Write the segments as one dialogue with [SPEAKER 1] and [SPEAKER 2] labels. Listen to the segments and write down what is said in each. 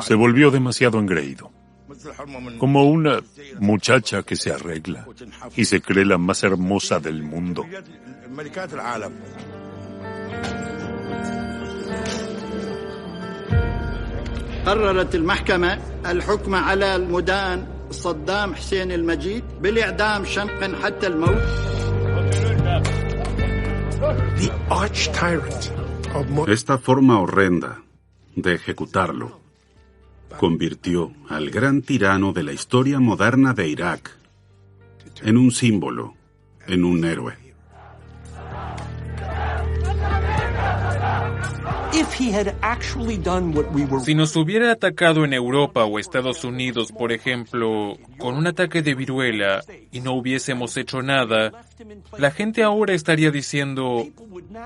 [SPEAKER 1] Se volvió demasiado engreído, como una muchacha que se arregla y se cree la más hermosa del mundo.
[SPEAKER 2] قررت المحكمة الحكم على المدان صدام حسين المجيد بالإعدام شنقا حتى الموت.
[SPEAKER 3] Esta forma horrenda de ejecutarlo convirtió al gran tirano de la historia moderna de Irak en un símbolo, en un héroe.
[SPEAKER 4] Si nos hubiera atacado en Europa o Estados Unidos, por ejemplo, con un ataque de viruela y no hubiésemos hecho nada, la gente ahora estaría diciendo,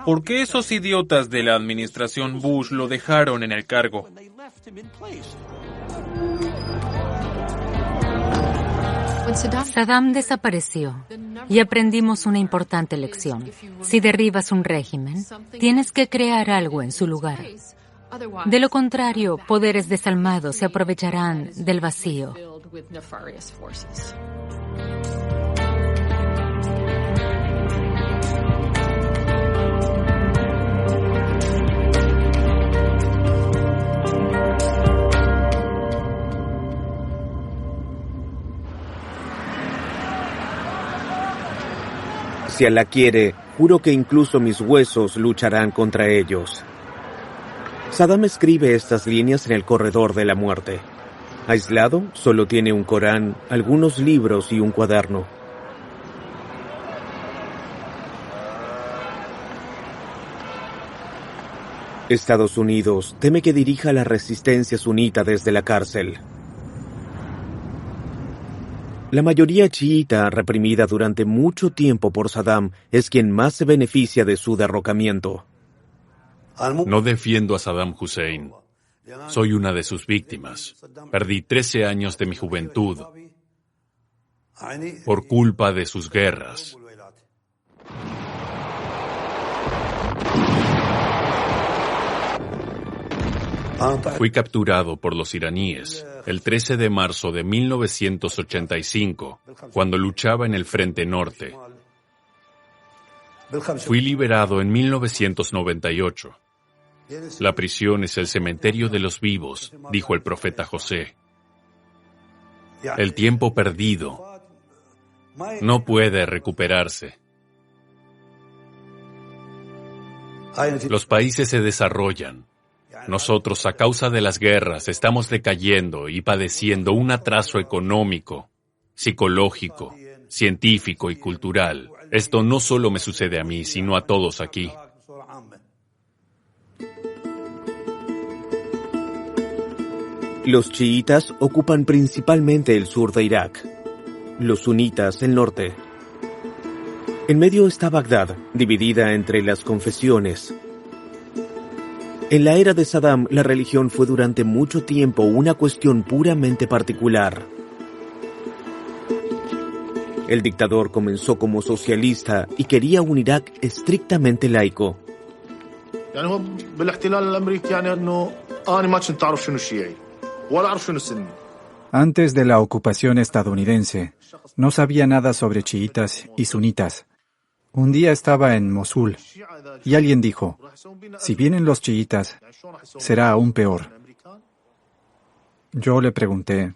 [SPEAKER 4] ¿por qué esos idiotas de la administración Bush lo dejaron en el cargo?
[SPEAKER 5] Saddam desapareció y aprendimos una importante lección. Si derribas un régimen, tienes que crear algo en su lugar. De lo contrario, poderes desalmados se aprovecharán del vacío.
[SPEAKER 6] Si Alá quiere, juro que incluso mis huesos lucharán contra ellos. Saddam escribe estas líneas en el corredor de la muerte. Aislado, solo tiene un Corán, algunos libros y un cuaderno. Estados Unidos teme que dirija la resistencia sunita desde la cárcel. La mayoría chiita, reprimida durante mucho tiempo por Saddam, es quien más se beneficia de su derrocamiento.
[SPEAKER 1] No defiendo a Saddam Hussein. Soy una de sus víctimas. Perdí 13 años de mi juventud por culpa de sus guerras. Fui capturado por los iraníes el 13 de marzo de 1985, cuando luchaba en el Frente Norte. Fui liberado en 1998. La prisión es el cementerio de los vivos, dijo el profeta José. El tiempo perdido no puede recuperarse. Los países se desarrollan. Nosotros, a causa de las guerras, estamos decayendo y padeciendo un atraso económico, psicológico, científico y cultural. Esto no solo me sucede a mí, sino a todos aquí.
[SPEAKER 6] Los chiitas ocupan principalmente el sur de Irak, los sunitas el norte. En medio está Bagdad, dividida entre las confesiones. En la era de Saddam, la religión fue durante mucho tiempo una cuestión puramente particular. El dictador comenzó como socialista y quería un Irak estrictamente laico.
[SPEAKER 7] Antes de la ocupación estadounidense, no sabía nada sobre chiitas y sunitas. Un día estaba en Mosul y alguien dijo, si vienen los chiitas, será aún peor. Yo le pregunté,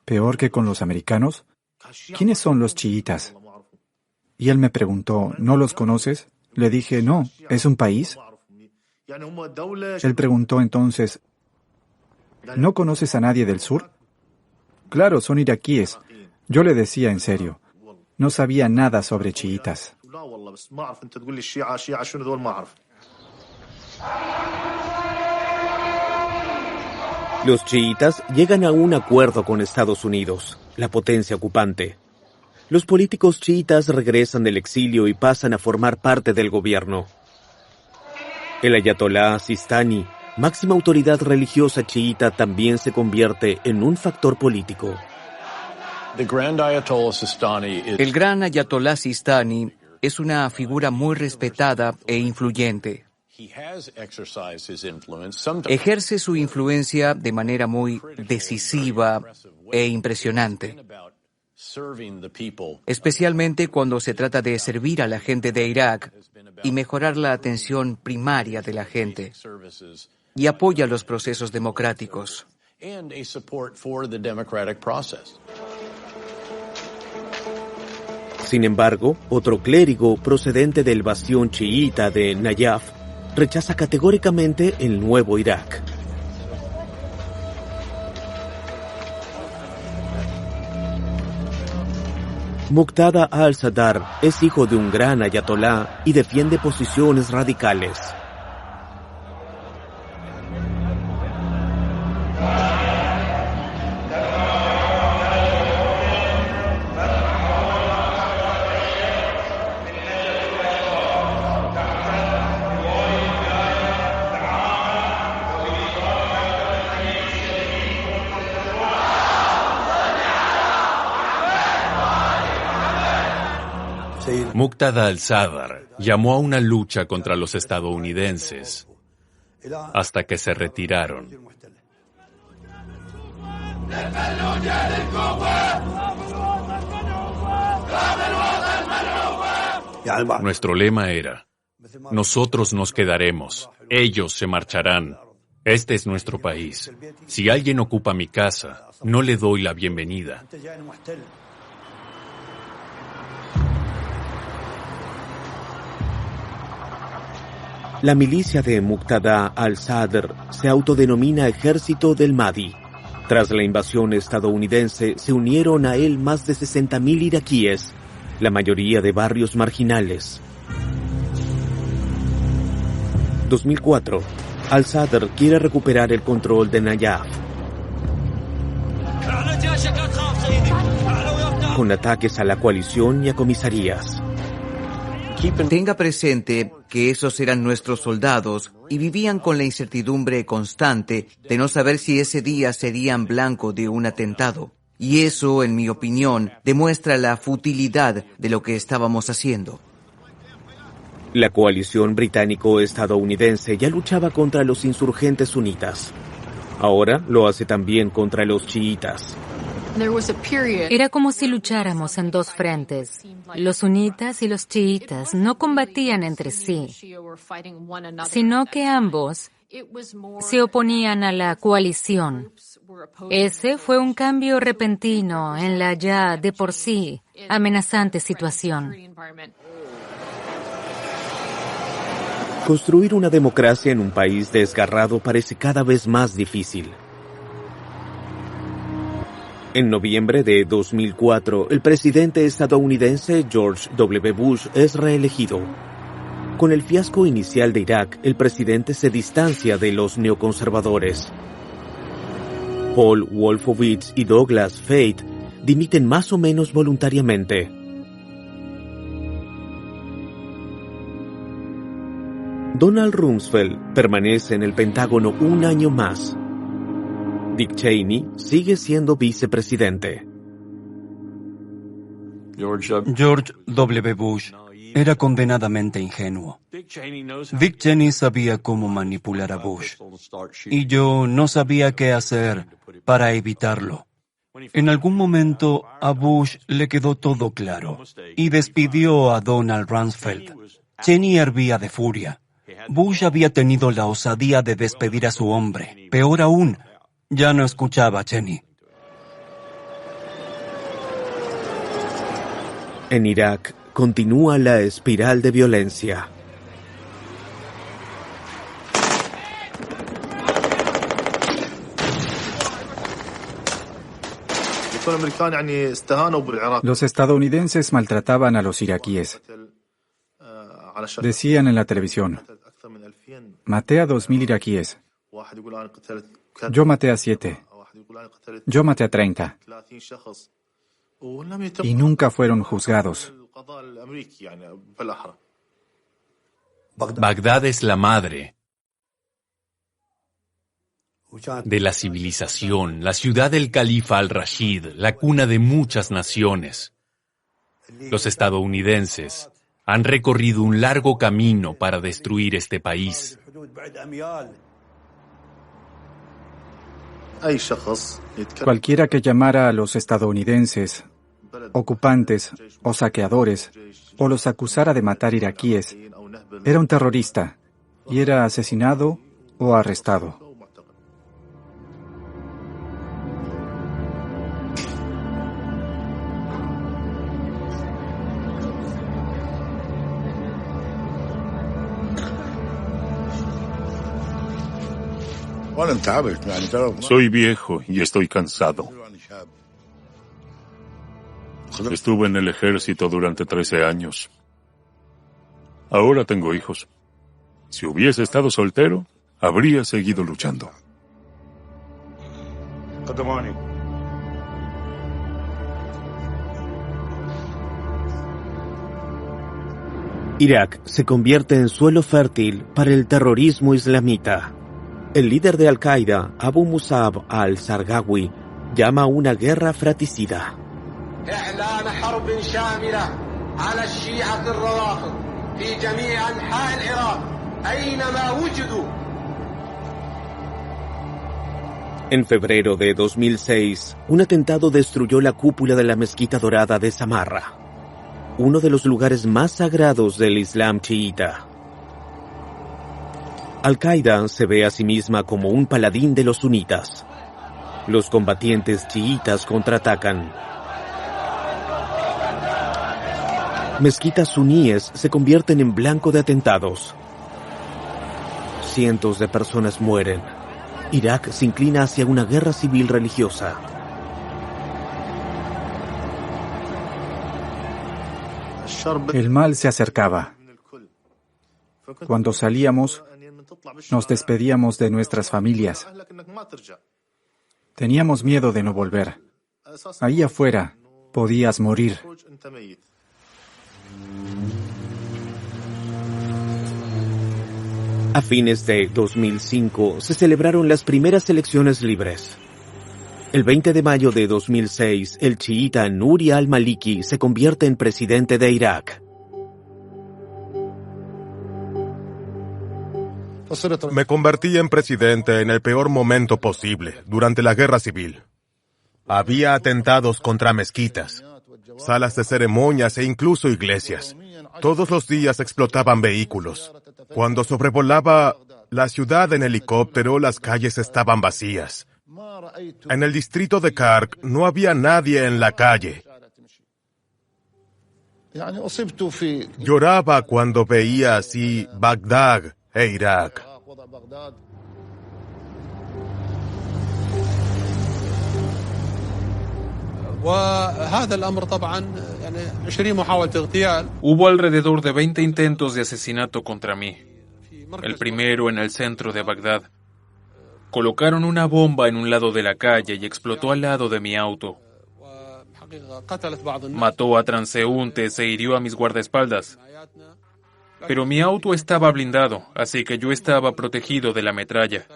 [SPEAKER 7] ¿peor que con los americanos? ¿Quiénes son los chiitas? Y él me preguntó, ¿no los conoces? Le dije, no, ¿es un país? Él preguntó entonces, ¿no conoces a nadie del sur? Claro, son iraquíes. Yo le decía en serio, no sabía nada sobre chiitas.
[SPEAKER 6] Los chiitas llegan a un acuerdo con Estados Unidos, la potencia ocupante. Los políticos chiitas regresan del exilio y pasan a formar parte del gobierno. El ayatolá Sistani, máxima autoridad religiosa chiita, también se convierte en un factor político.
[SPEAKER 8] El gran ayatolá Sistani es una figura muy respetada e influyente. Ejerce su influencia de manera muy decisiva e impresionante, especialmente cuando se trata de servir a la gente de Irak y mejorar la atención primaria de la gente, y apoya los procesos democráticos.
[SPEAKER 6] Sin embargo, otro clérigo procedente del bastión chiita de Najaf rechaza categóricamente el nuevo Irak. Muqtada al-Sadr es hijo de un gran ayatolá y defiende posiciones radicales.
[SPEAKER 1] Muqtada al-Sadr llamó a una lucha contra los estadounidenses hasta que se retiraron. Nuestro lema era: nosotros nos quedaremos, ellos se marcharán. Este es nuestro país. Si alguien ocupa mi casa, no le doy la bienvenida.
[SPEAKER 6] La milicia de Muqtada al-Sadr se autodenomina Ejército del Mahdi. Tras la invasión estadounidense, se unieron a él más de 60.000 iraquíes, la mayoría de barrios marginales. 2004. Al-Sadr quiere recuperar el control de Najaf, con ataques a la coalición y a comisarías.
[SPEAKER 8] Tenga presente que esos eran nuestros soldados y vivían con la incertidumbre constante de no saber si ese día serían blanco de un atentado. Y eso, en mi opinión, demuestra la futilidad de lo que estábamos haciendo.
[SPEAKER 6] La coalición británico-estadounidense ya luchaba contra los insurgentes sunitas. Ahora lo hace también contra los chiitas.
[SPEAKER 5] Era como si lucháramos en dos frentes. Los sunitas y los chiitas no combatían entre sí, sino que ambos se oponían a la coalición. Ese fue un cambio repentino en la ya de por sí amenazante situación.
[SPEAKER 6] Construir una democracia en un país desgarrado parece cada vez más difícil. En noviembre de 2004, el presidente estadounidense George W. Bush es reelegido. Con el fiasco inicial de Irak, el presidente se distancia de los neoconservadores. Paul Wolfowitz y Douglas Feith dimiten más o menos voluntariamente. Donald Rumsfeld permanece en el Pentágono un año más. Dick Cheney sigue siendo vicepresidente.
[SPEAKER 9] George W. Bush era condenadamente ingenuo. Dick Cheney sabía cómo manipular a Bush, y yo no sabía qué hacer para evitarlo. En algún momento a Bush le quedó todo claro, y despidió a Donald Rumsfeld. Cheney hervía de furia. Bush había tenido la osadía de despedir a su hombre. Peor aún, ya no escuchaba a Cheney.
[SPEAKER 6] En Irak continúa la espiral de violencia.
[SPEAKER 7] Los estadounidenses maltrataban a los iraquíes. Decían en la televisión: maté a 2.000 iraquíes. Yo maté a 7. Yo maté a 30. Y nunca fueron juzgados.
[SPEAKER 1] Bagdad es la madre de la civilización, la ciudad del califa al-Rashid, la cuna de muchas naciones. Los estadounidenses Han recorrido un largo camino para destruir este país.
[SPEAKER 7] Cualquiera que llamara a los estadounidenses ocupantes o saqueadores o los acusara de matar iraquíes era un terrorista y era asesinado o arrestado.
[SPEAKER 10] Soy viejo y estoy cansado. Estuve en el ejército durante 13 años. Ahora tengo hijos. Si hubiese estado soltero, habría seguido luchando.
[SPEAKER 6] Irak se convierte en suelo fértil para el terrorismo islamita. El líder de Al-Qaeda, Abu Musab al-Zarqawi, llama a una guerra fratricida. En febrero de 2006, un atentado destruyó la cúpula de la Mezquita Dorada de Samarra, uno de los lugares más sagrados del Islam chiita. Al-Qaeda se ve a sí misma como un paladín de los sunitas. Los combatientes chiitas contraatacan. Mezquitas suníes se convierten en blanco de atentados. Cientos de personas mueren. Irak se inclina hacia una guerra civil religiosa.
[SPEAKER 7] El mal se acercaba. Cuando salíamos, nos despedíamos de nuestras familias. Teníamos miedo de no volver. Ahí afuera podías morir.
[SPEAKER 6] A fines de 2005 se celebraron las primeras elecciones libres. El 20 de mayo de 2006, el chiita Nuri al-Maliki se convierte en presidente de Irak.
[SPEAKER 11] Me convertí en presidente en el peor momento posible, durante la guerra civil. Había atentados contra mezquitas, salas de ceremonias e incluso iglesias. Todos los días explotaban vehículos. Cuando sobrevolaba la ciudad en helicóptero, las calles estaban vacías. En el distrito de Kark no había nadie en la calle. Lloraba cuando veía así Bagdad e Irak.
[SPEAKER 4] Hubo alrededor de 20 intentos de asesinato contra mí. El primero en el centro de Bagdad. Colocaron una bomba en un lado de la calle y explotó al lado de mi auto. Mató a transeúntes e hirió a mis guardaespaldas. Pero mi auto estaba blindado, así que yo estaba protegido de la metralla.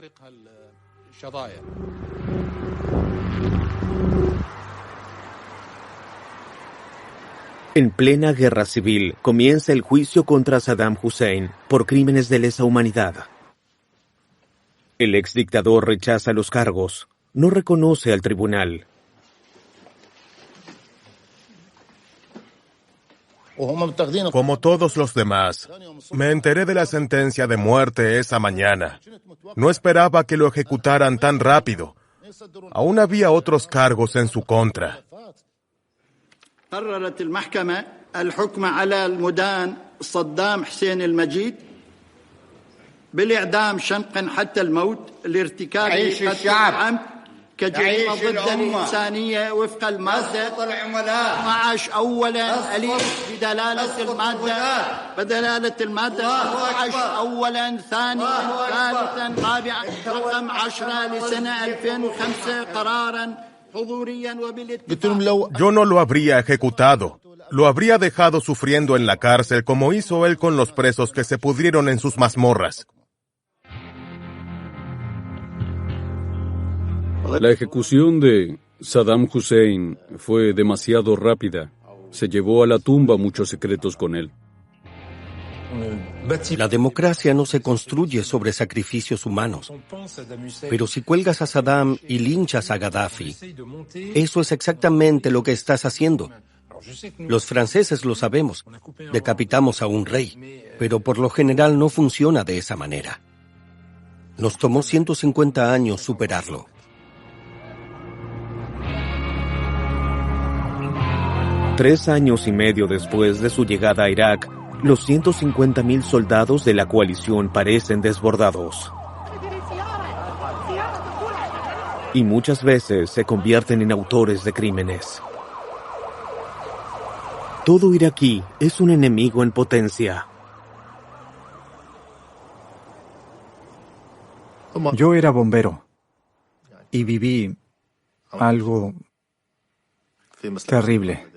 [SPEAKER 6] En plena guerra civil comienza el juicio contra Saddam Hussein por crímenes de lesa humanidad. El exdictador rechaza los cargos, no reconoce al tribunal.
[SPEAKER 11] Como todos los demás, me enteré de la sentencia de muerte esa mañana. No esperaba que lo ejecutaran tan rápido. Aún había otros cargos en su contra.
[SPEAKER 2] قررت المحكمة الحكم على المدان صدام حسين المجيد بالإعدام شنقا حتى الموت لارتكاب قتل عمد كجريمة ضد الإنسانية وفق المادة 12 أولا أليف بدلالة المادة 12 أولا ثانيا ثالثا رابعا رقم 10 لسنة 2005 قرارا.
[SPEAKER 11] Yo no lo habría ejecutado. Lo habría dejado sufriendo en la cárcel como hizo él con los presos que se pudrieron en sus mazmorras.
[SPEAKER 12] La ejecución de Saddam Hussein fue demasiado rápida. Se llevó a la tumba muchos secretos con él.
[SPEAKER 13] La democracia no se construye sobre sacrificios humanos. Pero si cuelgas a Saddam y linchas a Gaddafi, eso es exactamente lo que estás haciendo. Los franceses lo sabemos. Decapitamos a un rey, pero por lo general no funciona de esa manera. Nos tomó 150 años superarlo.
[SPEAKER 6] Tres años y medio después de su llegada a Irak, los 150.000 soldados de la coalición parecen desbordados. Y muchas veces se convierten en autores de crímenes. Todo iraquí es un enemigo en potencia.
[SPEAKER 7] Yo era bombero y viví algo terrible.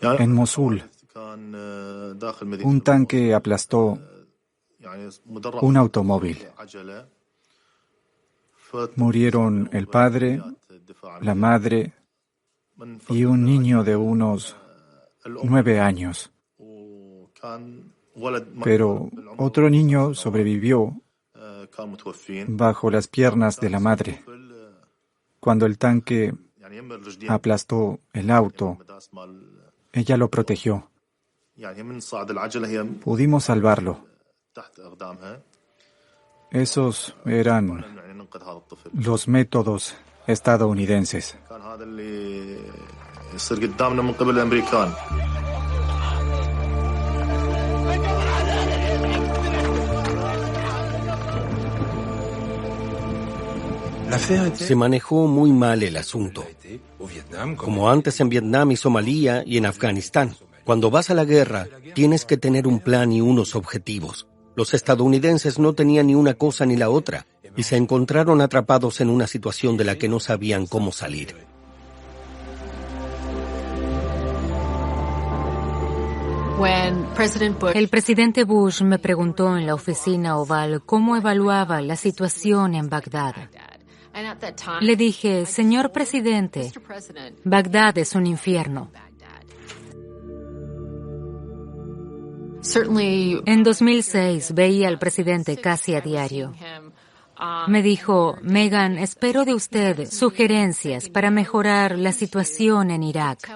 [SPEAKER 7] En Mosul, un tanque aplastó un automóvil. Murieron el padre, la madre y un niño de unos 9 años. Pero otro niño sobrevivió bajo las piernas de la madre. Cuando el tanque aplastó el auto, ella lo protegió. Pudimos salvarlo. Esos eran los métodos estadounidenses.
[SPEAKER 13] Se manejó muy mal el asunto, como antes en Vietnam y Somalia y en Afganistán. Cuando vas a la guerra, tienes que tener un plan y unos objetivos. Los estadounidenses no tenían ni una cosa ni la otra, y se encontraron atrapados en una situación de la que no sabían cómo salir.
[SPEAKER 5] El presidente Bush me preguntó en la oficina oval cómo evaluaba la situación en Bagdad. Le dije, señor presidente, Bagdad es un infierno. En 2006 veía al presidente casi a diario. Me dijo, Meghan, espero de usted sugerencias para mejorar la situación en Irak.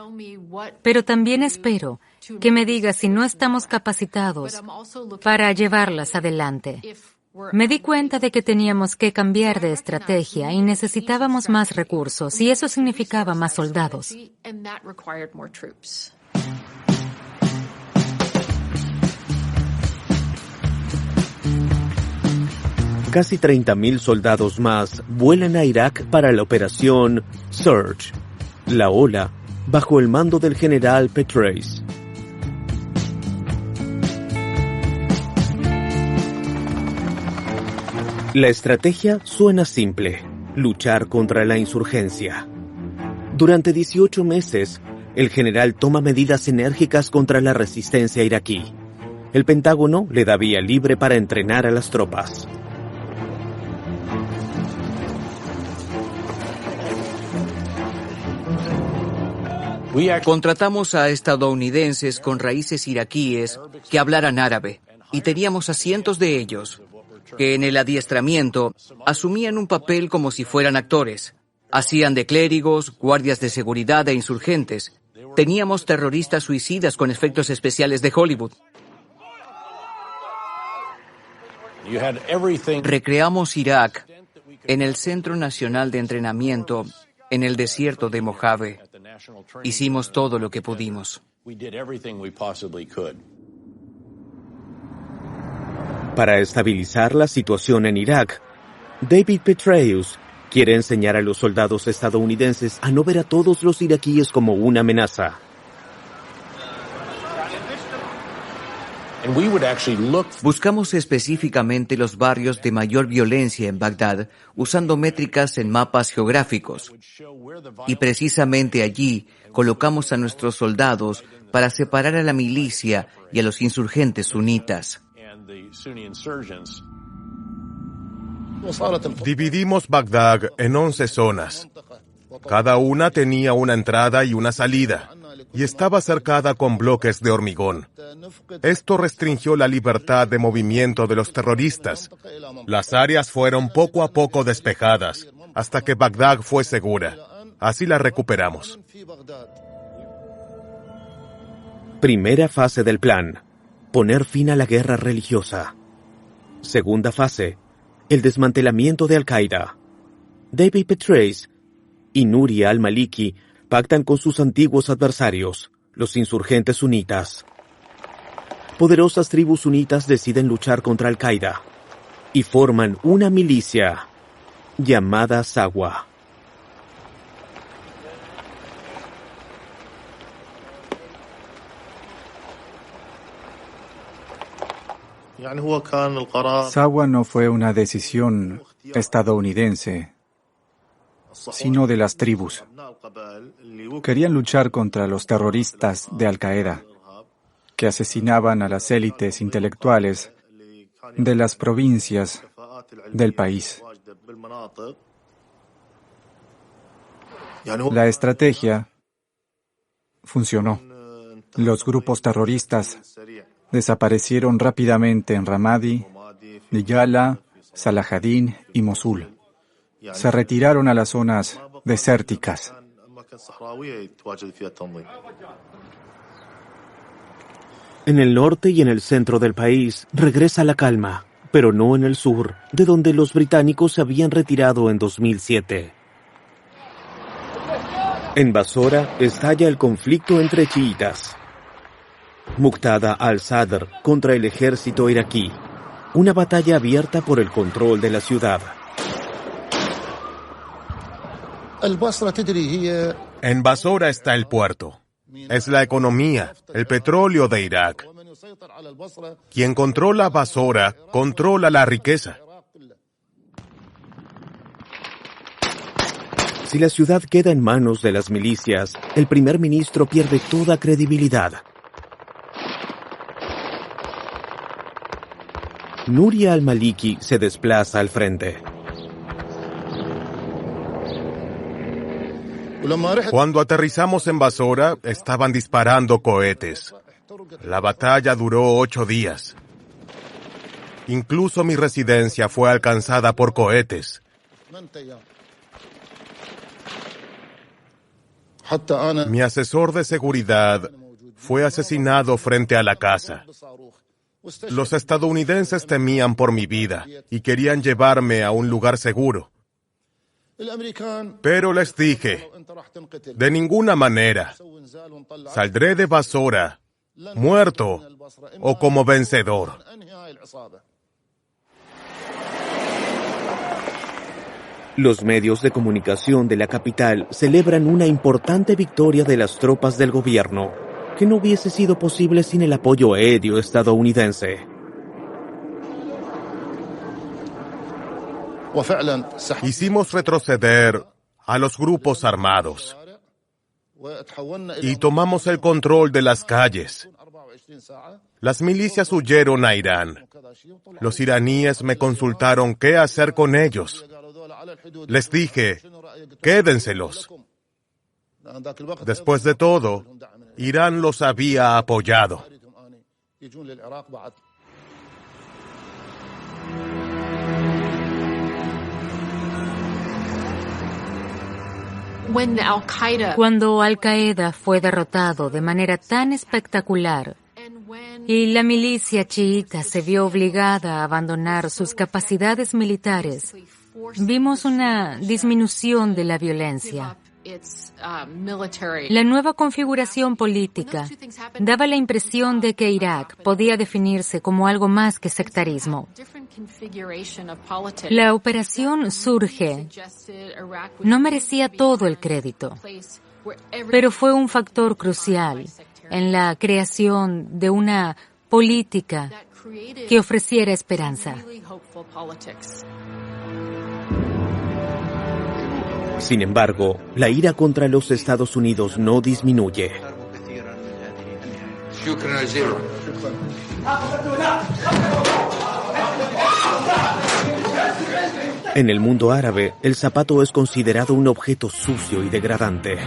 [SPEAKER 5] Pero también espero que me diga si no estamos capacitados para llevarlas adelante. Me di cuenta de que teníamos que cambiar de estrategia y necesitábamos más recursos, y eso significaba más soldados.
[SPEAKER 6] Casi 30.000 soldados más vuelan a Irak para la operación Surge, la ola, bajo el mando del general Petraeus. La estrategia suena simple: luchar contra la insurgencia. Durante 18 meses, el general toma medidas enérgicas contra la resistencia iraquí. El Pentágono le da vía libre para entrenar a las tropas.
[SPEAKER 8] Contratamos a estadounidenses con raíces iraquíes que hablaran árabe, y teníamos a cientos de ellos que en el adiestramiento asumían un papel como si fueran actores. Hacían de clérigos, guardias de seguridad e insurgentes. Teníamos terroristas suicidas con efectos especiales de Hollywood. Recreamos Irak en el Centro Nacional de Entrenamiento en el desierto de Mojave. Hicimos todo lo que pudimos.
[SPEAKER 6] Para estabilizar la situación en Irak, David Petraeus quiere enseñar a los soldados estadounidenses a no ver a todos los iraquíes como una amenaza.
[SPEAKER 8] Buscamos específicamente los barrios de mayor violencia en Bagdad usando métricas en mapas geográficos. Y precisamente allí colocamos a nuestros soldados para separar a la milicia y a los insurgentes sunitas.
[SPEAKER 11] Dividimos Bagdad en 11 zonas. Cada una tenía una entrada y una salida, y estaba cercada con bloques de hormigón. Esto restringió la libertad de movimiento de los terroristas. Las áreas fueron poco a poco despejadas, hasta que Bagdad fue segura. Así la recuperamos.
[SPEAKER 6] Primera fase del plan: poner fin a la guerra religiosa. Segunda fase: el desmantelamiento de Al-Qaeda. David Petraeus y Nuria al-Maliki pactan con sus antiguos adversarios, los insurgentes sunitas. Poderosas tribus sunitas deciden luchar contra Al-Qaeda y forman una milicia llamada Sawa.
[SPEAKER 7] Sawa no fue una decisión estadounidense, sino de las tribus. Querían luchar contra los terroristas de Al-Qaeda, que asesinaban a las élites intelectuales de las provincias del país. La estrategia funcionó. Los grupos terroristas desaparecieron rápidamente en Ramadi, Diyala, Salahadin y Mosul. Se retiraron a las zonas desérticas.
[SPEAKER 6] En el norte y en el centro del país regresa la calma, pero no en el sur, de donde los británicos se habían retirado en 2007. En Basora estalla el conflicto entre chiitas. Muqtada al-Sadr contra el ejército iraquí. Una batalla abierta por el control de la ciudad.
[SPEAKER 11] En Basora está el puerto. Es la economía, el petróleo de Irak. Quien controla Basora, controla la riqueza.
[SPEAKER 6] Si la ciudad queda en manos de las milicias, el primer ministro pierde toda credibilidad. Nuria al-Maliki se desplaza al frente.
[SPEAKER 11] Cuando aterrizamos en Basora, estaban disparando cohetes. La batalla duró 8 días. Incluso mi residencia fue alcanzada por cohetes. Mi asesor de seguridad fue asesinado frente a la casa. Los estadounidenses temían por mi vida y querían llevarme a un lugar seguro. Pero les dije, de ninguna manera, saldré de Basora, muerto o como vencedor.
[SPEAKER 6] Los medios de comunicación de la capital celebran una importante victoria de las tropas del gobierno, que no hubiese sido posible sin el apoyo aéreo estadounidense.
[SPEAKER 11] Hicimos retroceder a los grupos armados y tomamos el control de las calles. Las milicias huyeron a Irán. Los iraníes me consultaron qué hacer con ellos. Les dije, quédenselos. Después de todo, Irán los había apoyado.
[SPEAKER 5] Cuando Al-Qaeda fue derrotado de manera tan espectacular y la milicia chiita se vio obligada a abandonar sus capacidades militares, vimos una disminución de la violencia. La nueva configuración política daba la impresión de que Irak podía definirse como algo más que sectarismo. La operación Surge no merecía todo el crédito, pero fue un factor crucial en la creación de una política que ofreciera esperanza.
[SPEAKER 6] Sin embargo, la ira contra los Estados Unidos no disminuye. En el mundo árabe, el zapato es considerado un objeto sucio y degradante.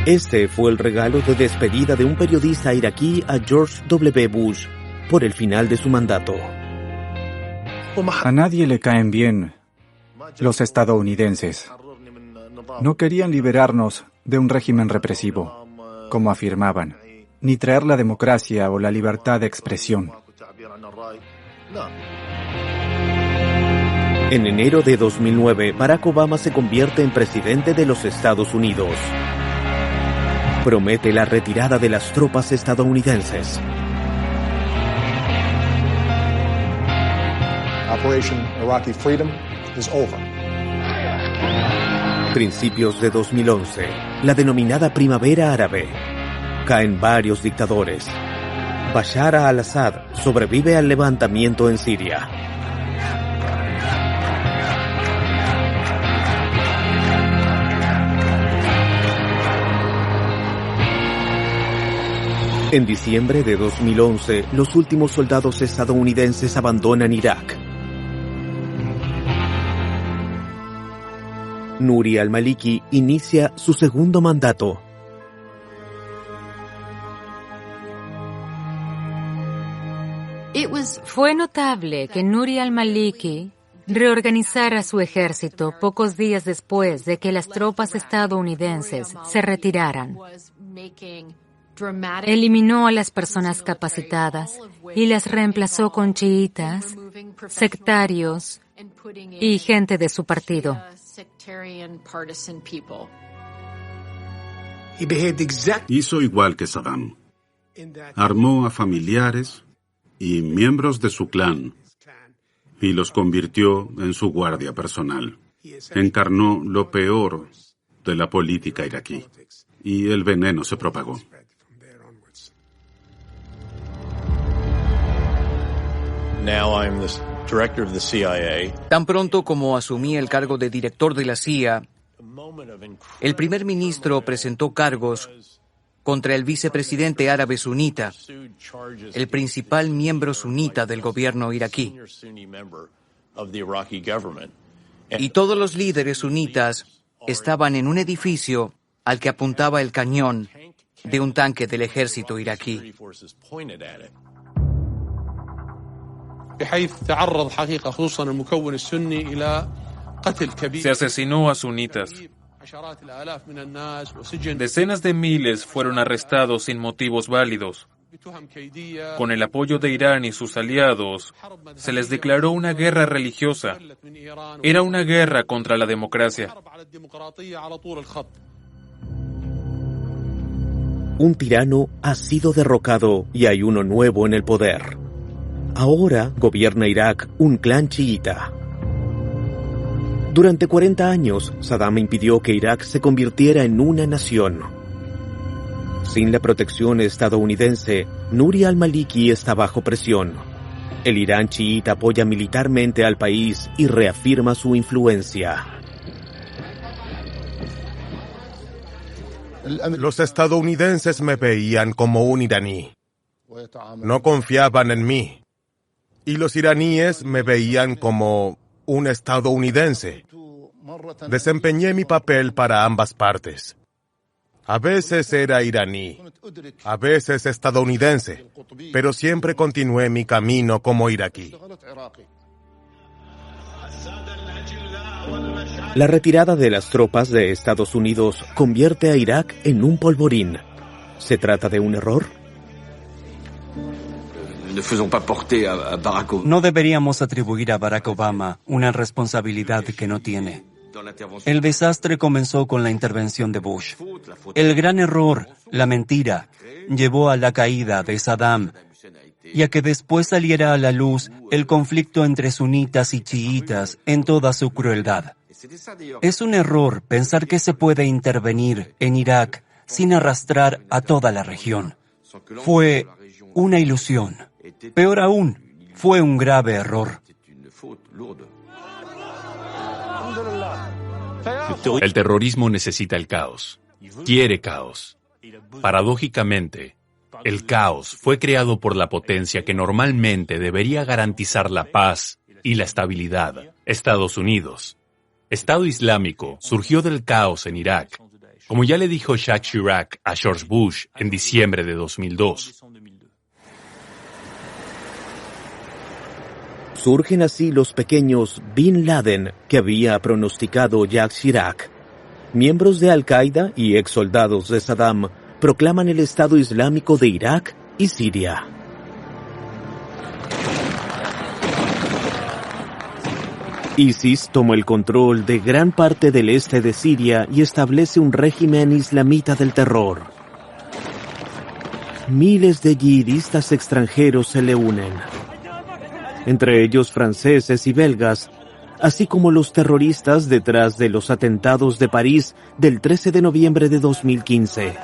[SPEAKER 6] Este fue el regalo de despedida de un periodista iraquí a George W. Bush por el final de su mandato.
[SPEAKER 7] A nadie le caen bien los estadounidenses. No querían liberarnos de un régimen represivo, como afirmaban, ni traer la democracia o la libertad de expresión.
[SPEAKER 6] En enero de 2009, Barack Obama se convierte en presidente de los Estados Unidos. Promete la retirada de las tropas estadounidenses.
[SPEAKER 14] Operation Iraqi Freedom is over.
[SPEAKER 6] Principios de 2011, la denominada Primavera Árabe. Caen varios dictadores. Bashar al-Assad sobrevive al levantamiento en Siria. En diciembre de 2011, los últimos soldados estadounidenses abandonan Irak. Nuri al-Maliki inicia su segundo mandato.
[SPEAKER 5] Fue notable que Nuri al-Maliki reorganizara su ejército pocos días después de que las tropas estadounidenses se retiraran. Eliminó a las personas capacitadas y las reemplazó con chiitas, sectarios y gente de su partido.
[SPEAKER 3] Hizo igual que Saddam. Armó a familiares y miembros de su clan y los convirtió en su guardia personal. Encarnó lo peor de la política iraquí y el veneno se propagó.
[SPEAKER 8] Tan pronto como asumí el cargo de director de la CIA, el primer ministro presentó cargos contra el vicepresidente árabe sunita, el principal miembro sunita del gobierno iraquí. Y todos los líderes sunitas estaban en un edificio al que apuntaba el cañón de un tanque del ejército iraquí.
[SPEAKER 4] Se asesinó a sunitas. Decenas de miles fueron arrestados sin motivos válidos. Con el apoyo de Irán y sus aliados, se les declaró una guerra religiosa. Era una guerra contra la democracia.
[SPEAKER 6] Un tirano ha sido derrocado y hay uno nuevo en el poder. Ahora gobierna Irak un clan chiita. Durante 40 años, Saddam impidió que Irak se convirtiera en una nación. Sin la protección estadounidense, Nuri al-Maliki está bajo presión. El Irán chiita apoya militarmente al país y reafirma su influencia.
[SPEAKER 11] Los estadounidenses me veían como un iraní. No confiaban en mí. Y los iraníes me veían como un estadounidense. Desempeñé mi papel para ambas partes. A veces era iraní, a veces estadounidense, pero siempre continué mi camino como iraquí.
[SPEAKER 6] La retirada de las tropas de Estados Unidos convierte a Irak en un polvorín. ¿Se trata de un error?
[SPEAKER 9] No deberíamos atribuir a Barack Obama una responsabilidad que no tiene. El desastre comenzó con la intervención de Bush. El gran error, la mentira, llevó a la caída de Saddam y a que después saliera a la luz el conflicto entre sunitas y chiitas en toda su crueldad. Es un error pensar que se puede intervenir en Irak sin arrastrar a toda la región. Fue una ilusión. Peor aún, fue un grave error.
[SPEAKER 1] El terrorismo necesita el caos. Quiere caos. Paradójicamente, el caos fue creado por la potencia que normalmente debería garantizar la paz y la estabilidad Estados Unidos. Estado Islámico surgió del caos en Irak, como ya le dijo Jacques Chirac a George Bush en diciembre de 2002.
[SPEAKER 6] Surgen así los pequeños Bin Laden que había pronosticado Jacques Chirac. Miembros de Al-Qaeda y ex soldados de Saddam proclaman el Estado Islámico de Irak y Siria. ISIS tomó el control de gran parte del este de Siria y establece un régimen islamita del terror. Miles de yihadistas extranjeros se le unen, entre ellos franceses y belgas, así como los terroristas detrás de los atentados de París del 13 de noviembre de 2015.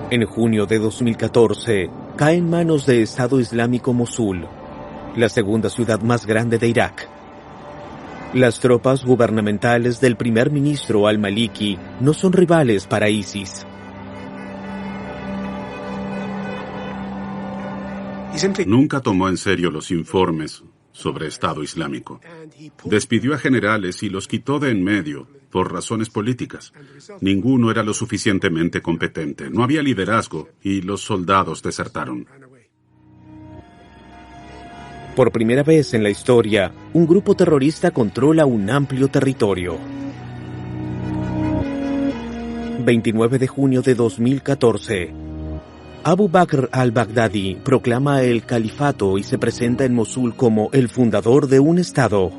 [SPEAKER 6] En junio de 2014, cae en manos de Estado Islámico Mosul, la segunda ciudad más grande de Irak. Las tropas gubernamentales del primer ministro al-Maliki no son rivales para ISIS.
[SPEAKER 3] Nunca tomó en serio los informes sobre Estado Islámico. Despidió a generales y los quitó de en medio por razones políticas. Ninguno era lo suficientemente competente, no había liderazgo y los soldados desertaron.
[SPEAKER 6] Por primera vez en la historia, un grupo terrorista controla un amplio territorio. 29 de junio de 2014. Abu Bakr al-Baghdadi proclama el califato y se presenta en Mosul como el fundador de un estado.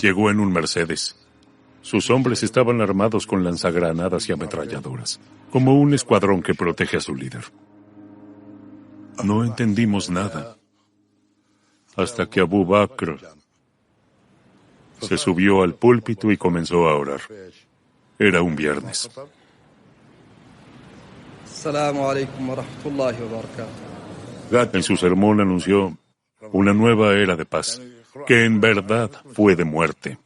[SPEAKER 10] Llegó en un Mercedes. Sus hombres estaban armados con lanzagranadas y ametralladoras, como un escuadrón que protege a su líder. No entendimos nada, hasta que Abu Bakr se subió al púlpito y comenzó a orar. Era un viernes. En su sermón anunció una nueva era de paz, que en verdad fue de muerte.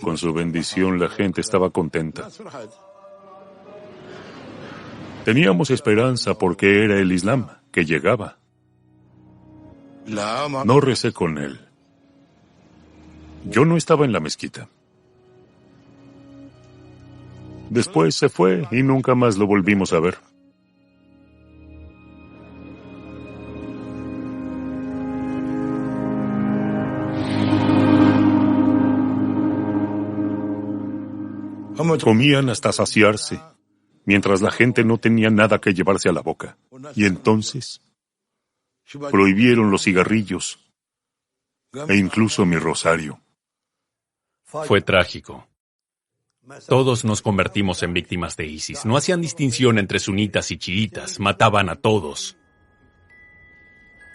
[SPEAKER 10] Con su bendición la gente estaba contenta. Teníamos esperanza porque era el Islam que llegaba. No recé con él. Yo no estaba en la mezquita. Después se fue y nunca más lo volvimos a ver. Comían hasta saciarse, mientras la gente no tenía nada que llevarse a la boca. Y entonces prohibieron los cigarrillos e incluso mi rosario.
[SPEAKER 1] Fue trágico. Todos nos convertimos en víctimas de ISIS. No hacían distinción entre sunitas y chiitas. Mataban a todos.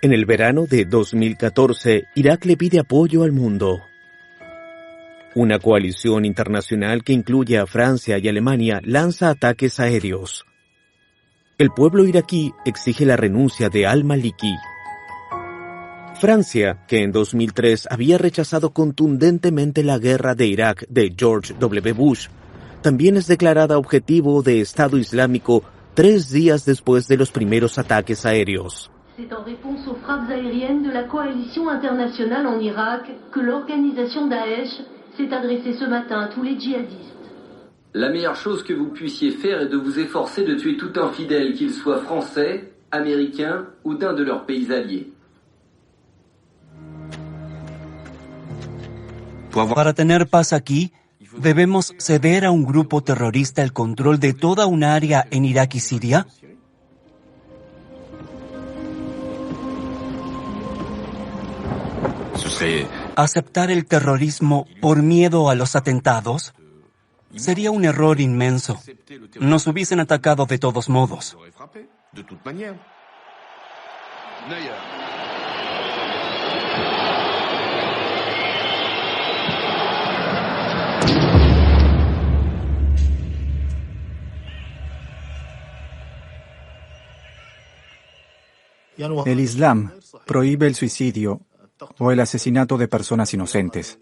[SPEAKER 6] En el verano de 2014, Irak le pide apoyo al mundo. Una coalición internacional que incluye a Francia y Alemania lanza ataques aéreos. El pueblo iraquí exige la renuncia de al-Maliki. Francia, que en 2003 había rechazado contundentemente la guerra de Irak de George W. Bush, también es declarada objetivo de Estado Islámico 3 días después de los primeros ataques aéreos.
[SPEAKER 15] C'est en réponse aux frappes aériennes de la coalition internationale en Irak que l'organisation Daesh s'est adressée ce matin à tous les djihadistes.
[SPEAKER 16] La meilleure chose que vous puissiez faire est de vous efforcer de tuer tout infidèle, qu'il soit français, américain ou d'un de leurs pays alliés.
[SPEAKER 9] Para tener paz aquí, ¿debemos ceder a un grupo terrorista el control de toda un área en Irak y Siria? ¿Aceptar el terrorismo por miedo a los atentados? Sería un error inmenso. Nos hubiesen atacado de todos modos.
[SPEAKER 7] El Islam prohíbe el suicidio o el asesinato de personas inocentes.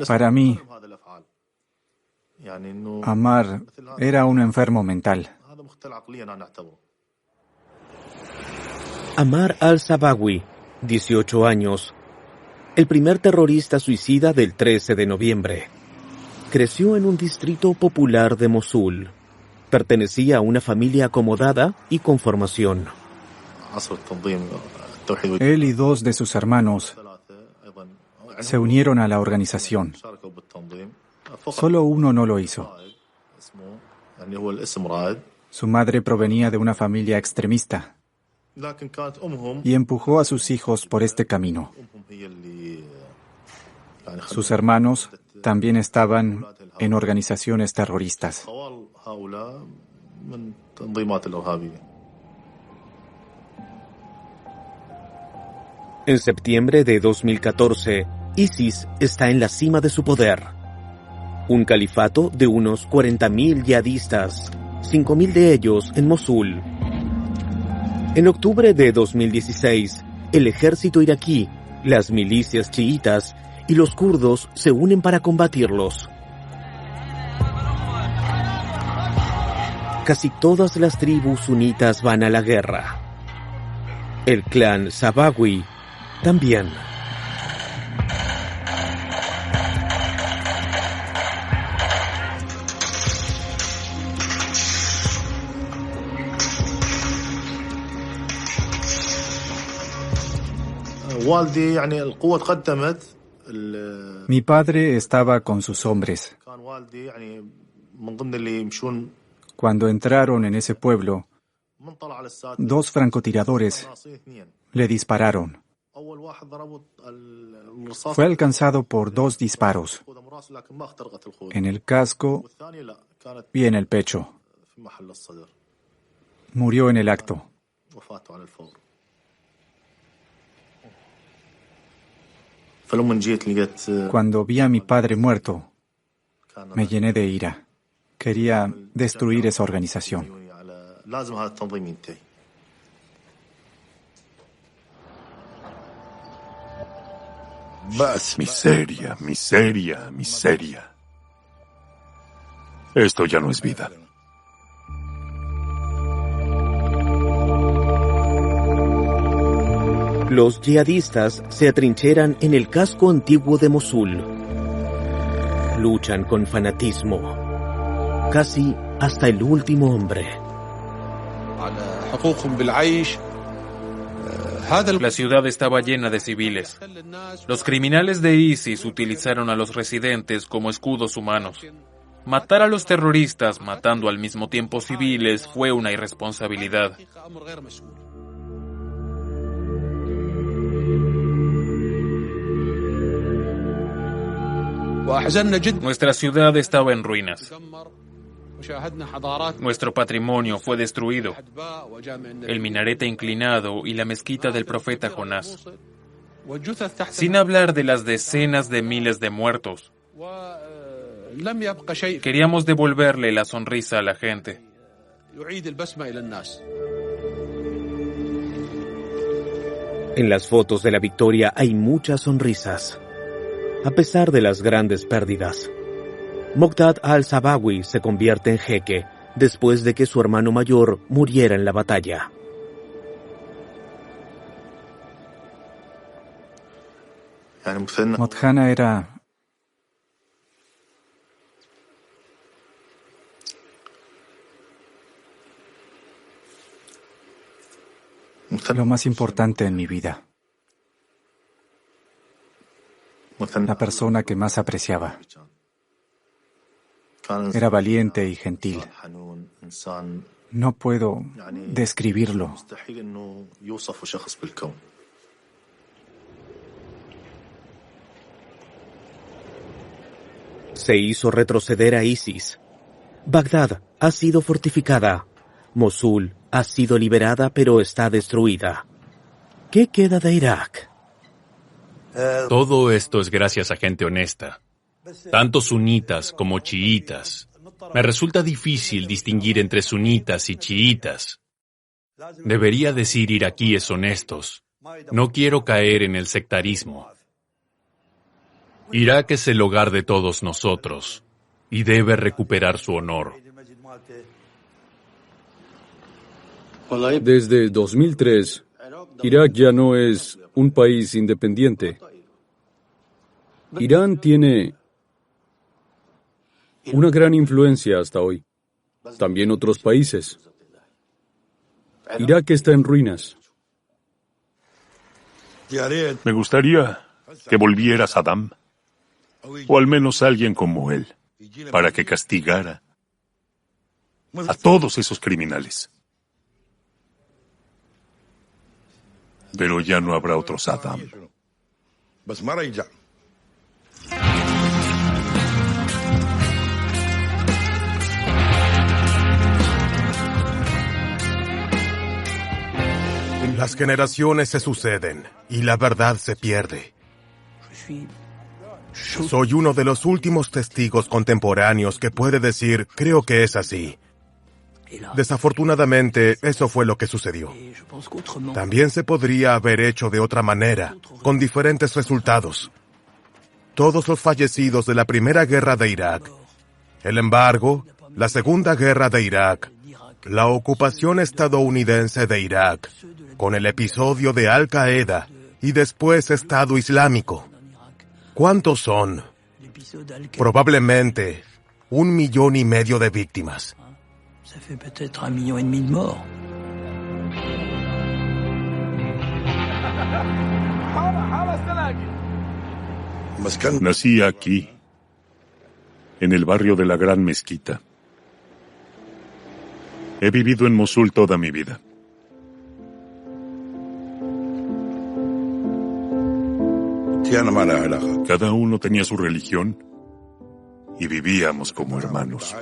[SPEAKER 7] Para mí, Ammar era un enfermo mental.
[SPEAKER 6] Ammar al-Sabawi, 18 años, el primer terrorista suicida del 13 de noviembre. Creció en un distrito popular de Mosul. Pertenecía a una familia acomodada y con formación.
[SPEAKER 7] Él y 2 de sus hermanos se unieron a la organización. Solo uno no lo hizo. Su madre provenía de una familia extremista y empujó a sus hijos por este camino. Sus hermanos también estaban en organizaciones terroristas.
[SPEAKER 6] En septiembre de 2014, ISIS está en la cima de su poder. Un califato de unos 40.000 yihadistas, 5.000 de ellos en Mosul. En octubre de 2016, el ejército iraquí, las milicias chiitas y los kurdos se unen para combatirlos. Casi todas las tribus sunitas van a la guerra. El clan Sabawi también.
[SPEAKER 7] Mi padre estaba con sus hombres. Cuando entraron en ese pueblo, 2 francotiradores le dispararon. Fue alcanzado por 2 disparos, en el casco y en el pecho. Murió en el acto. Cuando vi a mi padre muerto, me llené de ira. Quería destruir esa organización.
[SPEAKER 10] Miseria, miseria, miseria. Esto ya no es vida.
[SPEAKER 6] Los yihadistas se atrincheran en el casco antiguo de Mosul. Luchan con fanatismo, casi hasta el último hombre.
[SPEAKER 4] La ciudad estaba llena de civiles. Los criminales de ISIS utilizaron a los residentes como escudos humanos. Matar a los terroristas matando al mismo tiempo civiles fue una irresponsabilidad. Nuestra ciudad estaba en ruinas. Nuestro patrimonio fue destruido. El minarete inclinado y la mezquita del profeta Jonás. Sin hablar de las decenas de miles de muertos. Queríamos devolverle la sonrisa a la gente.
[SPEAKER 6] En las fotos de la victoria hay muchas sonrisas, a pesar de las grandes pérdidas. Moqdad al-Sabawi se convierte en jeque después de que su hermano mayor muriera en la batalla.
[SPEAKER 7] Motjana era lo más importante en mi vida. La persona que más apreciaba. Era valiente y gentil. No puedo describirlo.
[SPEAKER 6] Se hizo retroceder a ISIS. Bagdad ha sido fortificada. Mosul ha sido liberada, pero está destruida. ¿Qué queda de Irak?
[SPEAKER 1] Todo esto es gracias a gente honesta, tanto sunitas como chiitas. Me resulta difícil distinguir entre sunitas y chiitas. Debería decir iraquíes honestos. No quiero caer en el sectarismo. Irak es el hogar de todos nosotros y debe recuperar su honor.
[SPEAKER 12] Desde 2003, Irak ya no es un país independiente. Irán tiene una gran influencia hasta hoy. También otros países. Irak está en ruinas.
[SPEAKER 10] Me gustaría que volviera Saddam, o al menos alguien como él, para que castigara a todos esos criminales. Pero ya no habrá otro Saddam.
[SPEAKER 11] Las generaciones se suceden y la verdad se pierde. Soy uno de los últimos testigos contemporáneos que puede decir, creo que es así. Desafortunadamente, eso fue lo que sucedió. También se podría haber hecho de otra manera, con diferentes resultados. Todos los fallecidos de la Primera Guerra de Irak, el embargo, la Segunda Guerra de Irak, la ocupación estadounidense de Irak, con el episodio de Al Qaeda y después Estado Islámico. ¿Cuántos son? Probablemente 1,5 millones de víctimas.
[SPEAKER 10] Nací aquí, en el barrio de la Gran Mezquita. He vivido en Mosul toda mi vida. Cada uno tenía su religión y vivíamos como hermanos.